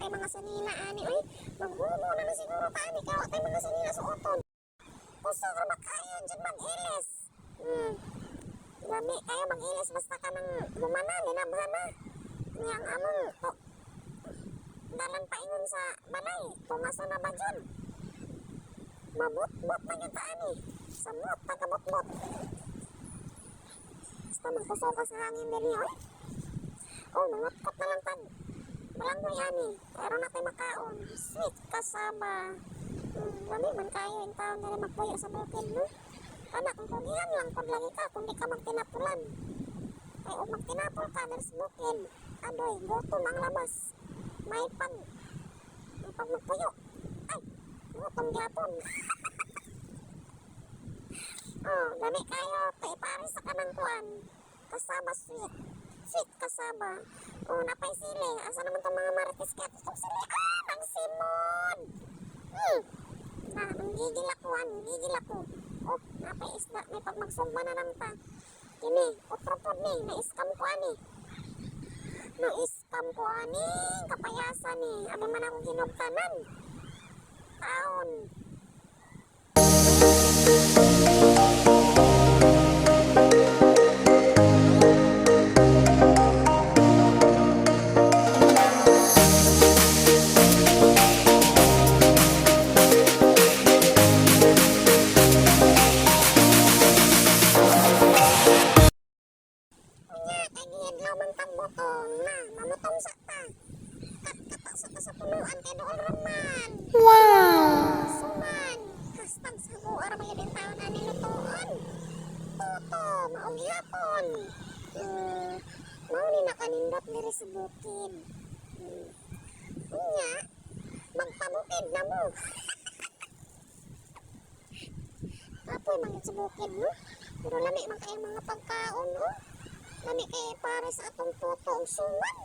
kay mga sanina ani. Uy, maghumo na siguro ta ani kaya kay mga sanina suoton. Gusto ka makayon dyan mag-ilis. Lami kayo mag-ilis basta ka nang lumana, linabhan na. Niyang among dalan pa ingon sa balay. Pumaso na ba dyan? Mabot-bot na yung taan eh. Samot, pagkabot-bot. Basta magpuso ka sa hangin din yun. Oh, mangutkot na lang tag. Malanggoy ani. Pero na tayo makaon. Sweet kasama. Lami man kayo yung taon na rin magpuyo sa bukid, no? Anak, kung kugihan lang pag lagi ka kung di ka magtinapulan. Ay, o magtinapol ka na sa bukid. Adoy, gutom ang labas. May pag magpuyo. Ay, gutom gyapon. Oh, lami kayo. Paipari sa kanang kuan. Kasaba sweet. Sweet kasaba. Oh, napay sili. Asa naman itong mga marites kaya itong sili. Ah, ang simon! Ang gigil ako. Oh, napay isda. May pag magsugba na lang ta. Kini, otropod ni. Na-scam ko ani. Na-scam ko ani. Kapayasan ni. Abi man akong hinugtanan. Taon. Wow! Suman! Hastag sa buwar may din tao na nilutuan. Toto, maong yapon. Mauni na kanindot diri sa bukid. Unya, magpabukid na mo. Apoy mangit sa bukid, no? Pero lami man kayo mga pagkaon, no? Lami kayo para sa atong toto ang suman.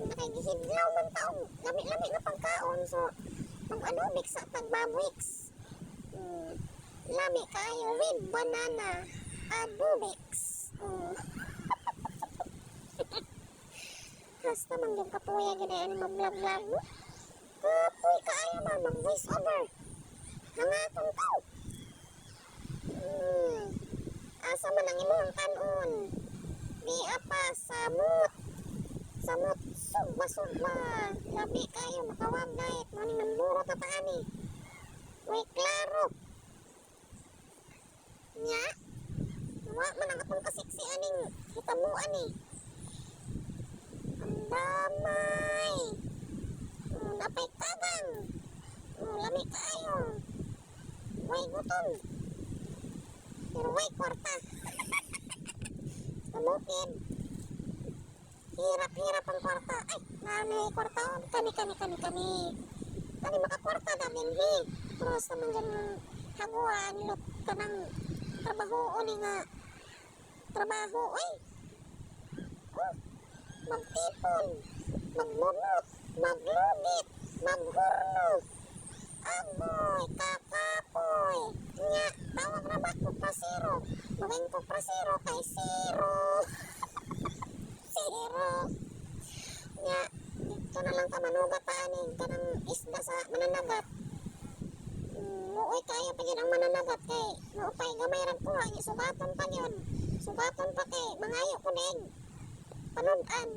Nakagihidlaw man taong lami-lami na pagkaon. So, mag-adobik sa tagbabwix. Lami kayo with banana adobix. Hasta man yung kapuya ginayan mag-vlog-vlog. Kapuy kayo ba mag-voice over. Hangatong tao. Asa man ang imong kanon. Di apa samot. Samot sugba-sugba. Labi kayo makawag gayet. Maning namburo tatani. Uy, klaro. Nya. Wa man ang akong kasiksi aning hitamuan eh. Ang damay. Napay tagang. Lami kayo. Way gutom. Pero way kwarta. Tabukid. Hirap-hirap ang kwarta. Ay, nanay kwarta. Kani. Kani makakwarta namin, he. Pero sa naman dyan haguan, lot ka ng trabaho. Uli nga. Trabaho, ay. Oh, magtipon. Magmunot. Maglugit. Maghurno. Agoy, kakapoy. Nga, tawag na ba ko prasero? Maging ko prasero kay zero. Nga, dito na lang ka manugat paanin ka ng isda sa mananagat. Muoy kaya pa yun ang mananagat kay muopay gamayran po ang subaton pa yun. Subaton pa kay mangayo ko din. Panudan.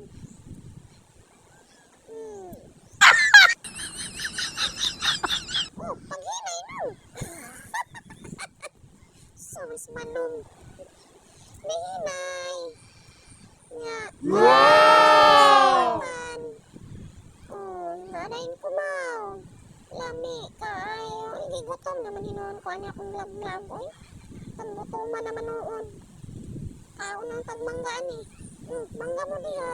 Oh, paghinay no. Sobrang manong. Nihinay. Nga. Nadain ko mau. Lami kayo. Hindi gutom naman hinoon ko ani akong vlog-vlog. Uy, tagbutuman naman noon. Kaon ang tagmangga ni. Mangga mo diha.